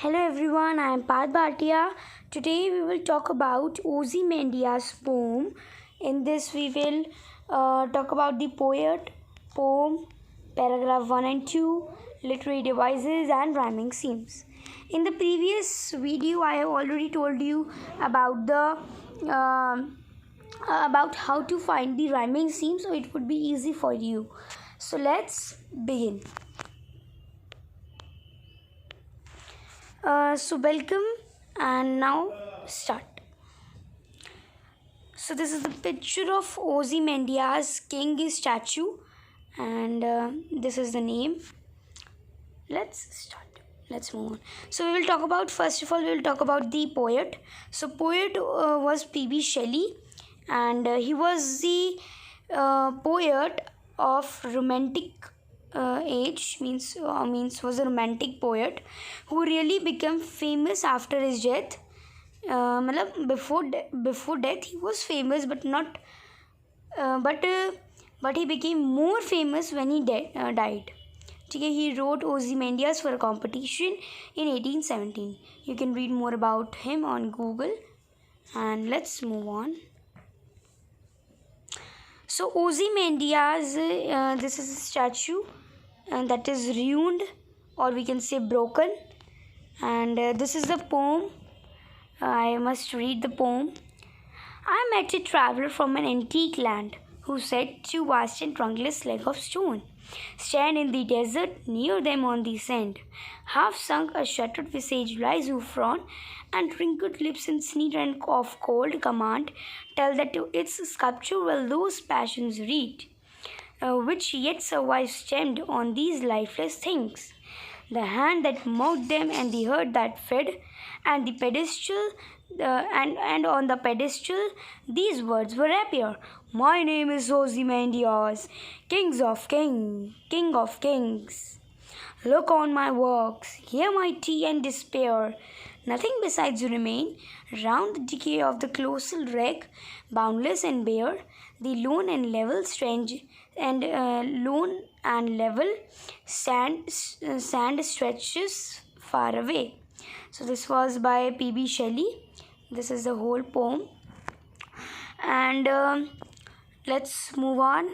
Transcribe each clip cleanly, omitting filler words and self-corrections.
Hello everyone, I am PARTH BHATIA. Today we will talk about Ozymandias' poem. In this we will talk about the poem, paragraph 1 and 2, literary devices and rhyming schemes. In the previous video I have already told you about about how to find the rhyming scheme, so it would be easy for you. So let's begin. So welcome, and now start. So this is the picture of Ozymandias king statue, and this is the name. Let's start. Let's move on. So we will talk about, first of all, we will talk about the poet. So poet was P.B. Shelley, and he was the poet of romantic age, means was a romantic poet who really became famous after his death. Before death he was famous, but not but he became more famous when he died. Okay, he wrote Ozymandias for a competition in 1817. You can read more about him on Google, and let's move on. So Ozymandias, this is a statue that is ruined, or we can say broken, and this is the poem. I must read the poem. I met a traveler from an antique land who said, two vast and trunkless legs of stone stand in the desert, near them on the sand. Half sunk, a shuttered visage lies who frown, and wrinkled lips and sneer and of cold command tell that to its sculpture will those passions read, which yet survive stemmed on these lifeless things. The hand that mocked them, and the heart that fed, and the pedestal, and on the pedestal these words were appear. My name is Ozymandias, king of kings. Look on my works, hear my tea and despair. Nothing besides remain round the decay of the colossal wreck, boundless and bare. The lone and level sand stretches far away. So this was by P.B. Shelley. This is the whole poem, and let's move on.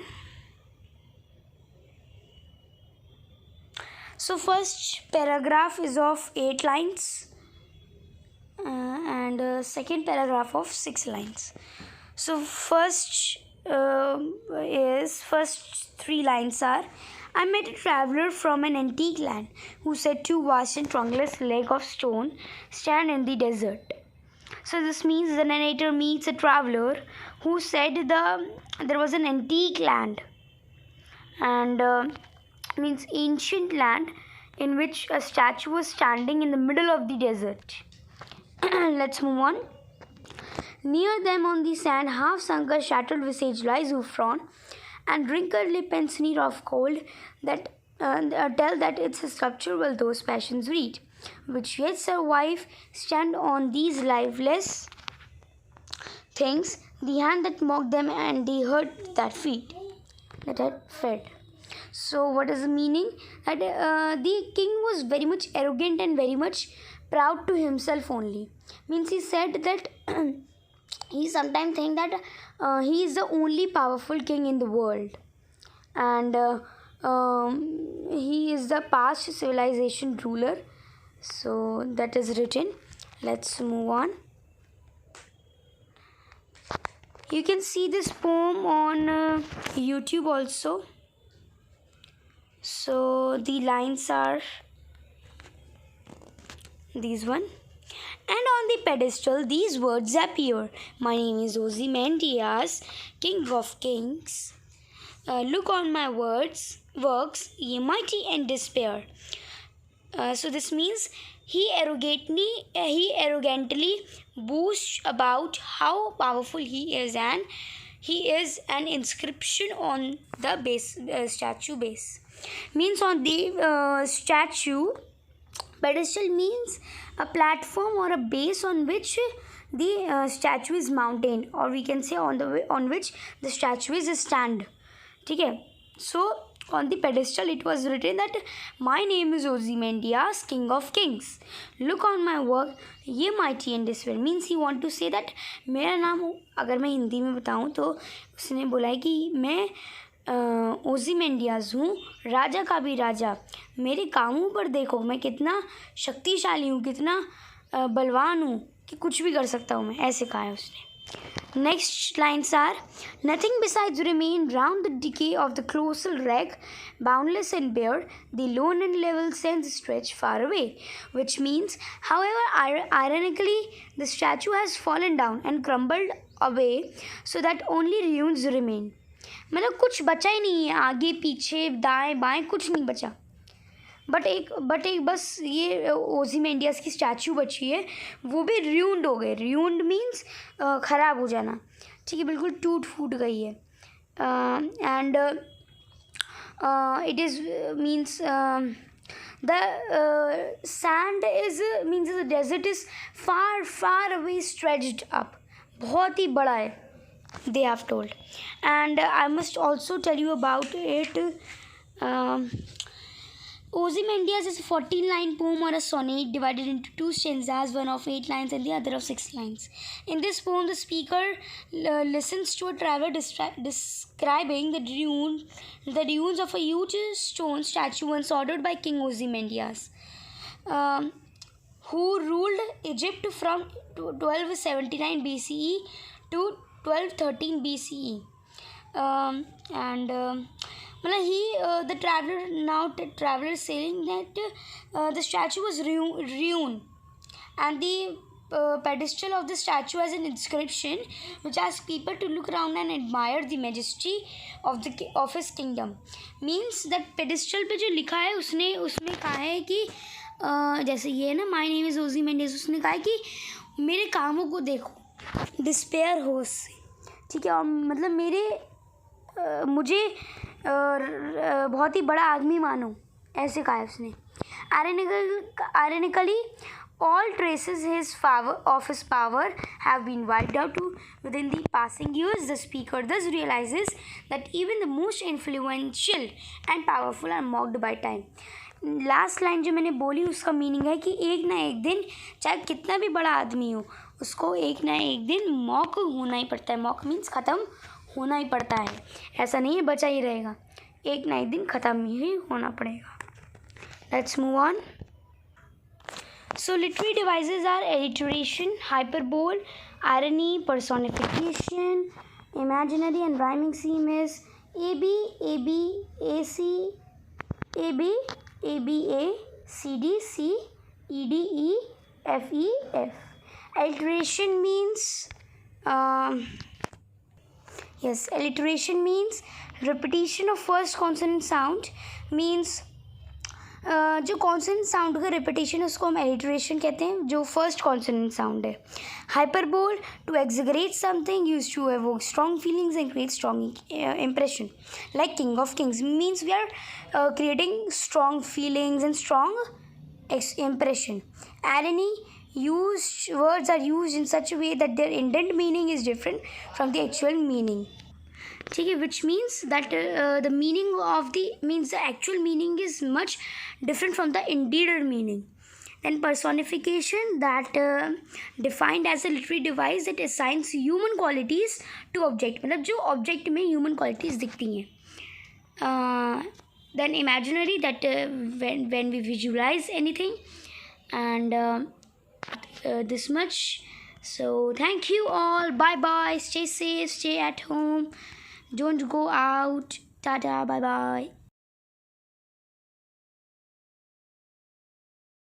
So first paragraph is of 8 lines, and second paragraph of 6 lines. So first 3 lines are: I met a traveler from an antique land who said, two vast and trunkless legs of stone stand in the desert. So this means the narrator meets a traveler who said there was an antique land, and means ancient land in which a statue was standing in the middle of the desert. Let's move on. Near them on the sand, half sunk, a shattered visage lies who frown, and wrinkled lip and sneer of cold that tell that its sculpture will those passions read, which yet survive stand on these lifeless things. The hand that mocked them, and the heart that had fed. So what is the meaning? That the king was very much arrogant and very much proud to himself only. Means he said that he sometimes think that he is the only powerful king in the world, and he is the past civilization ruler. So that is written. Let's move on. You can see this poem on YouTube also. So the lines are these one. And on the pedestal these words appear. My name is Ozymandias, king of kings. Look on my works, ye mighty and despair. So this means he arrogantly boasts about how powerful he is, and he is an inscription on the statue base. Means on the statue pedestal means a platform or a base on which the statue is mounted, or we can say on which the statue is stand. Okay. So On the pedestal, it was written that my name is Ozymandias, King of Kings. Look on my work, ये mighty and this well. Means he want to say that मेरा नाम, अगर मैं हिंदी में बताऊँ तो उसने बोला है कि मैं ओzymandias हूँ, राजा का भी राजा. मेरे कामों पर देखो, मैं कितना शक्तिशाली हूँ, कितना बलवान हूँ कि कुछ भी कर सकता हूँ मैं. ऐसे कहा है उसने. Next lines are, nothing besides remain round the decay of the colossal wreck, boundless and bare, the lone and level sense stretch far away. Which means, however ironically, the statue has fallen down and crumbled away so that only ruins remain. मतलब कुछ बचा ही नहीं है, आगे पीछे दाएं बाएं कुछ नहीं बचा. बट एक बस ये ओzymandias की स्टैचू बची है, वो भी र्यून्ड हो गए. र्यून्ड मीन्स ख़राब हो जाना. ठीक है, बिल्कुल टूट फूट गई है. And it is means the sand is means the desert is far far away stretched up. बहुत ही बड़ा है, they have told. And I must also tell you about it. Ozymandias is a 14-line poem or a sonnet divided into two stanzas, one of 8 lines and the other of 6 lines. In this poem, the speaker listens to a traveler describing the ruins of a huge stone statue once ordered by King Ozymandias, who ruled Egypt from 1279 BCE to 1213 BCE. The traveler is saying that the statue was ruined, and the pedestal of the statue has an inscription which asks people to look around and admire the majesty of his kingdom. Means that pedestal पे जो लिखा है उसमें कहा है कि जैसे ये ना my name is Ozymandias, उसने कहा है कि मेरे कामों को देखो, डिस्पेयर हो उससे. ठीक है, और मतलब मुझे बहुत ही बड़ा आदमी मानो, ऐसे कहा है उसने. Ironically, all traces of his power have been wiped out within the passing years. The speaker thus realizes that even the most influential and powerful are mocked by time. Last line जो मैंने बोली उसका meaning है कि एक ना एक दिन चाहे कितना भी बड़ा आदमी हो, उसको एक ना एक दिन मॉक होना ही पड़ता है. मॉक मीन्स ख़त्म होना ही पड़ता है, ऐसा नहीं है बचा ही रहेगा, एक ना एक दिन ख़त्म ही होना पड़ेगा. Let's move on. So literary devices are alliteration, hyperbole, irony, personification. Imaginary and rhyming scheme is AB, AB, AC, AB, ABA, CD, C, EDE, FE, F. Alliteration means alliteration means repetition of first consonant sound. Means जो consonant sound का repetition है उसको हम alliteration कहते हैं, जो first consonant sound है. Hyperbole, to exaggerate something use to evoke strong feelings and create strong impression. Like king of kings means we are creating strong feelings and strong impression. Irony, words are used in such a way that their intended meaning is different from the actual meaning. ठीक है, which means that the meaning of the actual meaning is much different from the intended meaning. Then personification, that defined as a literary device that assigns human qualities to object, मतलब जो object में human qualities दिखती हैं. Then imaginary, that when we visualize anything, and this much. So thank you all, bye bye, stay safe, stay at home, don't go out, tata, bye bye.